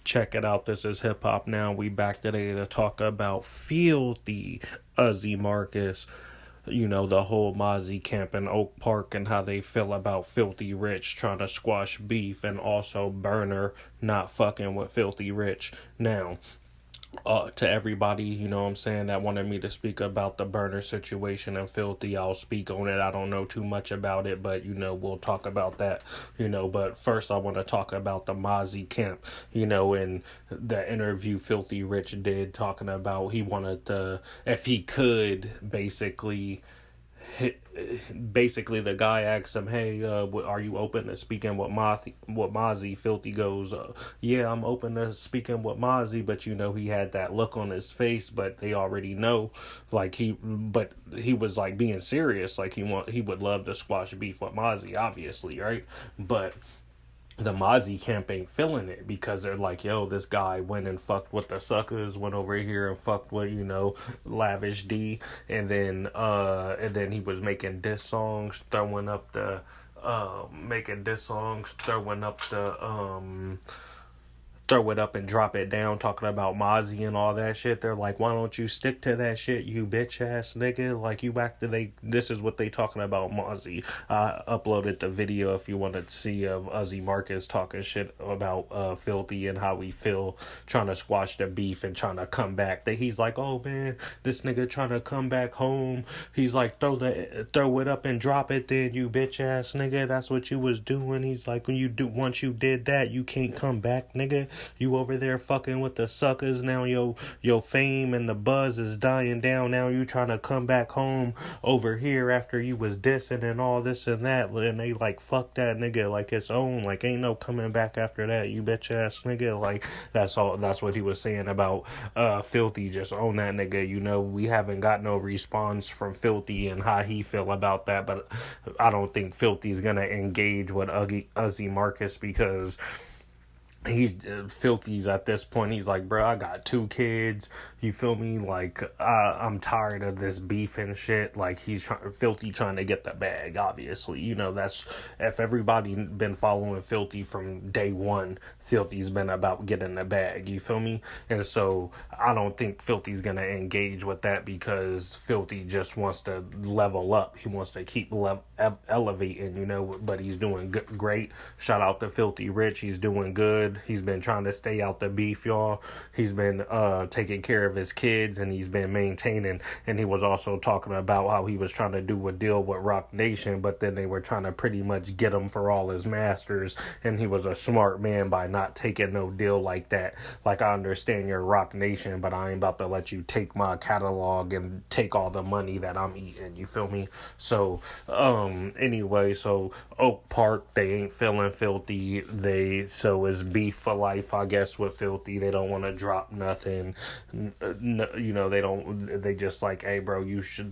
Check it out. This is Hip Hop Now. We back today to talk about Filthy Uzi Marcus. You know, the whole Mozzie camp in Oak Park and how they feel about Filthy Rich trying to squash beef, and also Berner not fucking with Filthy Rich. Now, to everybody, you know what I'm saying, that wanted me to speak about the Berner situation and Filthy, I'll speak on it. I don't know too much about it, but, we'll talk about that, but first I want to talk about the Mozzie camp, in the interview Filthy Rich did, talking about he wanted to, if he could, basically the guy asks him, hey, are you open to speaking with Mozzie? Filthy goes, yeah, I'm open to speaking with Mozzie, but he had that look on his face, but they already know, but he was like being serious, like he would love to squash beef with Mozzie, obviously, right? But the Mozzie camp ain't feeling it, because they're like, yo, this guy went and fucked with the suckers, went over here and fucked with, Lavish D, and then he was making diss songs, throwing up the throw it up and drop it down, talking about Mozzie and all that shit. They're like, why don't you stick to that shit, you bitch ass nigga? Like, this is what they talking about Mozzie. I uploaded the video if you want to see of Uzi Marcus talking shit about Filthy and how we feel trying to squash the beef and trying to come back. That he's like, oh man, this nigga trying to come back home. He's like, throw it up and drop it then, you bitch ass nigga. That's what you was doing. He's like, once you did that, you can't come back, nigga. You over there fucking with the suckers. Now your fame and the buzz is dying down. Now you trying to come back home over here after you was dissing and all this and that. And they like, fuck that nigga, like it's on. Like, ain't no coming back after that, you bitch ass nigga. Like, that's what he was saying about Filthy. Just own that nigga. We haven't got no response from Filthy and how he feel about that. But I don't think Filthy's gonna engage with Uzi Marcus, because Filthy's at this point, he's like, bro, I got 2 kids, you feel me? Like, I'm tired of this beef and shit. Like, Filthy trying to get the bag, obviously. That's, if everybody been following Filthy from day one, Filthy's been about getting the bag, you feel me? And so, I don't think Filthy's gonna engage with that, because Filthy just wants to level up. He wants to keep elevating, but he's doing great. Shout out to Filthy Rich, he's doing good. He's been trying to stay out the beef, y'all. He's been taking care of his kids, and he's been maintaining. And he was also talking about how he was trying to do a deal with Rock Nation, but then they were trying to pretty much get him for all his masters. And he was a smart man by not taking no deal like that. Like, I understand you're Rock Nation, but I ain't about to let you take my catalog and take all the money that I'm eating. You feel me? So, anyway, so Oak Park, they ain't feeling Filthy. So it's beef for life, I guess, with Filthy. They don't want to drop nothing. They just like, hey, bro,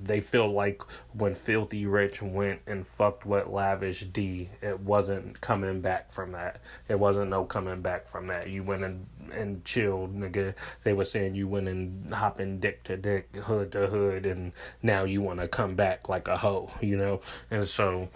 they feel like when Filthy Rich went and fucked with Lavish D, it wasn't coming back from that. It wasn't no coming back from that. You went and chilled, nigga. They were saying you went and hopping dick to dick, hood to hood, and now you want to come back like a hoe, And so,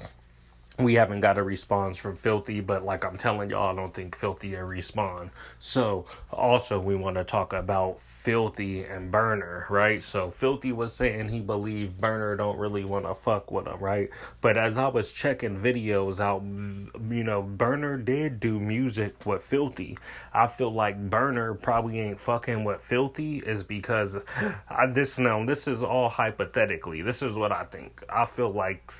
we haven't got a response from Filthy, but like I'm telling y'all, I don't think Filthy will respond. So, also, we want to talk about Philthy and Berner, right? So, Filthy was saying he believed Berner don't really want to fuck with him, right? But as I was checking videos out, Berner did do music with Filthy. I feel like Berner probably ain't fucking with Filthy is because, this is all hypothetically. This is what I think. I feel like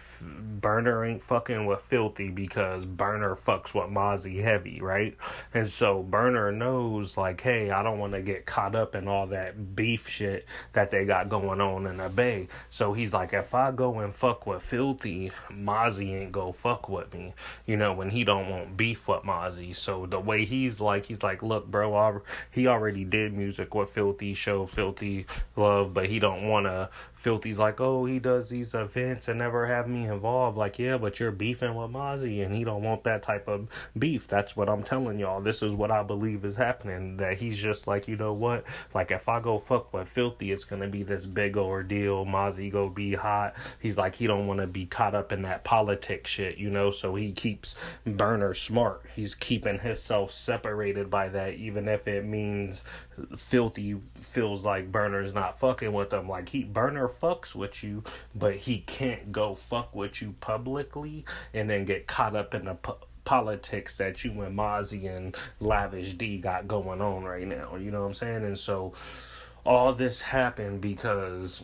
Berner ain't fucking with Filthy because Berner fucks with Mozzie heavy, right? And so Berner knows, like, hey, I don't want to get caught up in all that beef shit that they got going on in the Bay. So he's like, if I go and fuck with Filthy, Mozzie ain't go fuck with me, when he don't want beef with Mozzie. So the way he's like, look, bro, he already did music with Filthy, showed Filthy love, but he don't want to. Filthy's like, oh, he does these events and never have me involved. Like, yeah, but you're beefing beefing with Mozzie, and he don't want that type of beef. That's what I'm telling y'all. This is what I believe is happening. That he's just like, you know what? Like, if I go fuck with Filthy, it's gonna be this big ordeal. Mozzie go be hot. He's like, he don't want to be caught up in that politics shit, you know. So he keeps Berner smart. He's keeping himself separated by that, even if it means Filthy feels like Berner's not fucking with him. Like, Berner fucks with you, but he can't go fuck with you publicly and then get caught up in the politics that you and Mozzie and Lavish D got going on right now. You know what I'm saying? And so all this happened because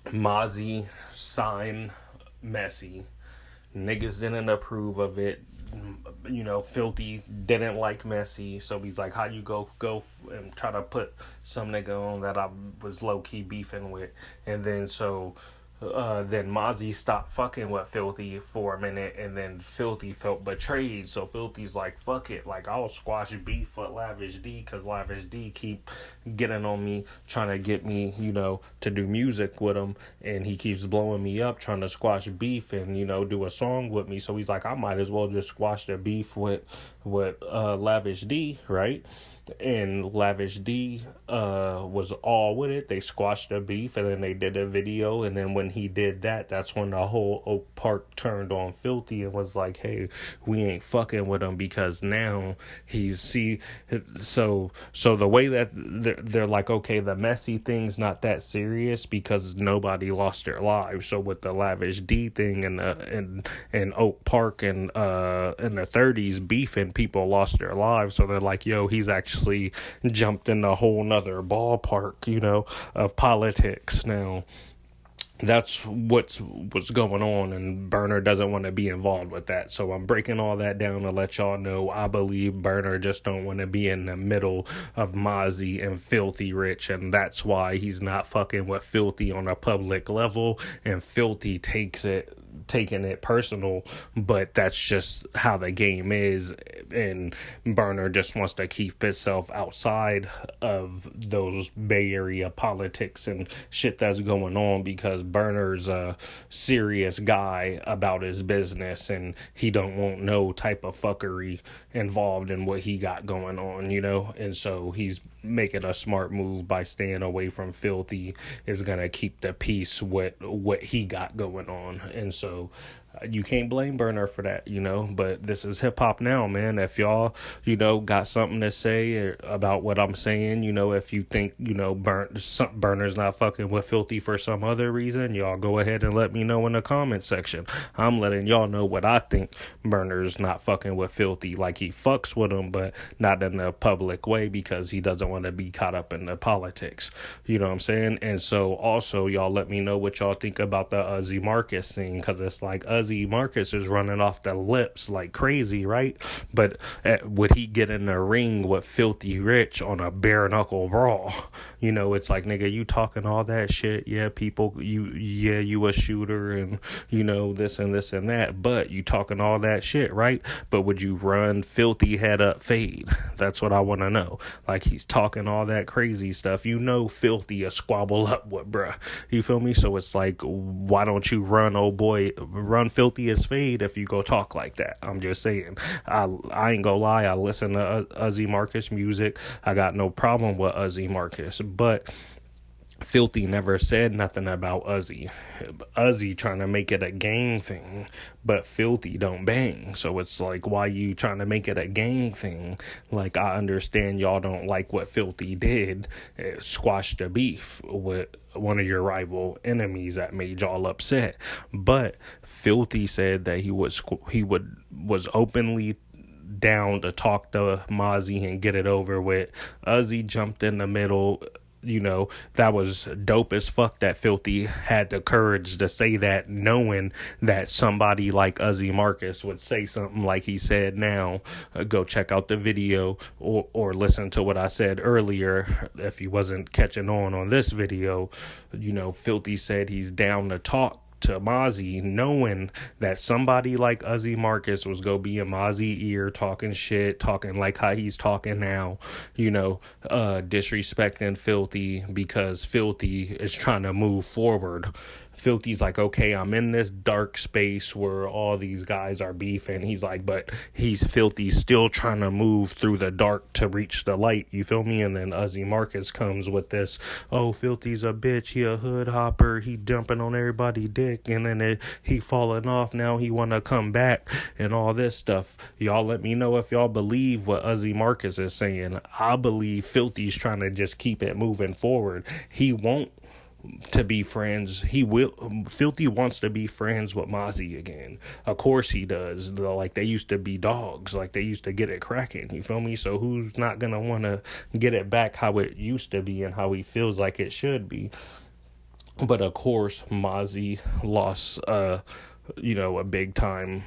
Mozzie signed Messy. Niggas didn't approve of it. You know, Filthy didn't like Messy, so he's like, how you go and try to put some nigga on that I was low-key beefing with. And then then Mozzie stopped fucking with Filthy for a minute, and then Filthy felt betrayed, so Filthy's like, fuck it, like, I'll squash beef with Lavish D, because Lavish D keep getting on me, trying to get me, you know, to do music with him, and he keeps blowing me up, trying to squash beef, and, you know, do a song with me, so he's like, I might as well just squash the beef with Lavish D, right? And Lavish D was all with it. They squashed the beef, and then they did a video, and then when he did that, that's when the whole Oak Park turned on Filthy and was like, hey, we ain't fucking with him, because now so the way that they're like, okay, the Messy thing's not that serious because nobody lost their lives. So with the Lavish D thing and Oak Park and in the 30s beefing, people lost their lives. So they're like, yo, he's actually jumped in a whole nother ballpark, you know, of politics now. That's what's going on, and Berner doesn't want to be involved with that. So I'm breaking all that down to let y'all know I believe Berner just don't want to be in the middle of Mozzie and Filthy Rich, and that's why he's not fucking with Filthy on a public level, and Filthy taking it personal, but that's just how the game is, and Berner just wants to keep himself outside of those Bay Area politics and shit that's going on, because Berner's a serious guy about his business, and he don't want no type of fuckery involved in what he got going on, you know. And so he's making a smart move by staying away from Filthy, is gonna keep the peace with what he got going on. And so you can't blame Berner for that, you know. But this is hip hop now, man. If y'all, you know, got something to say about what I'm saying, you know, if you think, you know, Berner's not fucking with Filthy for some other reason, y'all go ahead and let me know in the comment section. I'm letting y'all know what I think. Berner's not fucking with Filthy. Like, he fucks with him, but not in a public way, because he doesn't want to be caught up in the politics. You know what I'm saying? And so also, y'all let me know what y'all think about the Uzi Marcus thing, because it's like Uzi Marcus is running off the lips like crazy, right? But would he get in the ring with Filthy Rich on a bare knuckle brawl? You know, it's like, nigga, you talking all that shit, yeah, people, you a shooter, and, you know, this and this and that, but you talking all that shit, right? But would you run Filthy head up fade? That's what I want to know. Like, he's talking all that crazy stuff, you know, Filthy a squabble up with, bruh. You feel me? So it's like, why don't you run Filthy as fade if you go talk like that? I'm just saying. I ain't gonna lie, I listen to Uzi Marcus music. I got no problem with Uzi Marcus, but Filthy never said nothing about Uzi. Uzi trying to make it a gang thing, but Filthy don't bang. So it's like, why you trying to make it a gang thing? Like, I understand y'all don't like what Filthy did, squash the beef with one of your rival enemies that made y'all upset. But Filthy said that he was openly down to talk to Mozzie and get it over with. Uzi jumped in the middle. You know, that was dope as fuck that Filthy had the courage to say that, knowing that somebody like Uzi Marcus would say something like he said now. Go check out the video or listen to what I said earlier if you wasn't catching on this video. You know, Filthy said he's down to talk to Mozzie, knowing that somebody like Uzi Marcus was gonna be in Mozzie's ear talking shit, talking like how he's talking now, you know, disrespecting Filthy, because Filthy is trying to move forward Filthy's like, okay, I'm in this dark space where all these guys are beefing. He's like, but Filthy's still trying to move through the dark to reach the light. You feel me? And then Uzi Marcus comes with this, oh, Filthy's a bitch. He a hood hopper. He jumping on everybody's dick. And then he falling off. Now he want to come back and all this stuff. Y'all let me know if y'all believe what Uzi Marcus is saying. I believe Filthy's trying to just keep it moving forward. He won't to be friends. Filthy wants to be friends with Mozzie again. Of course he does. Like, they used to be dogs. Like, they used to get it cracking. You feel me? So who's not gonna want to get it back how it used to be and how he feels like it should be? But of course Mozzie lost a big time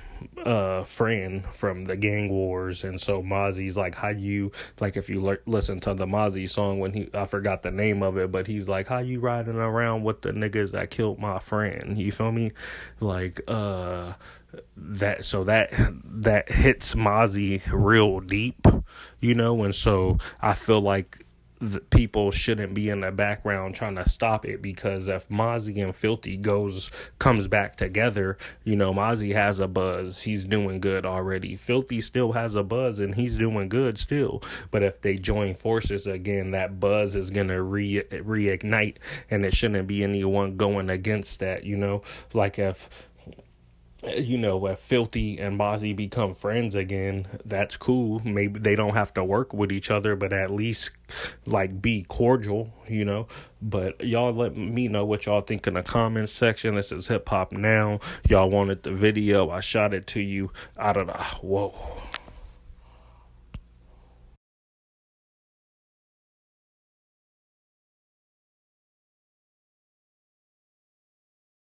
friend from the gang wars, and so Mozzie's like, how you, like, if you listen to the Mozzie song when I forgot the name of it, but he's like, how you riding around with the niggas that killed my friend? You feel me? Like, that hits Mozzie real deep, and so I feel like the people shouldn't be in the background trying to stop it, because if Mozzie and Filthy comes back together, Mozzie has a buzz. He's doing good already. Filthy still has a buzz and he's doing good still. But if they join forces again, that buzz is going to reignite, and it shouldn't be anyone going against that, like if Filthy and Mozzie become friends again, that's cool. Maybe they don't have to work with each other, but at least, like, be cordial, But y'all let me know what y'all think in the comments section. This is Hip Hop Now. Y'all wanted the video. I shot it to you out of the... Whoa.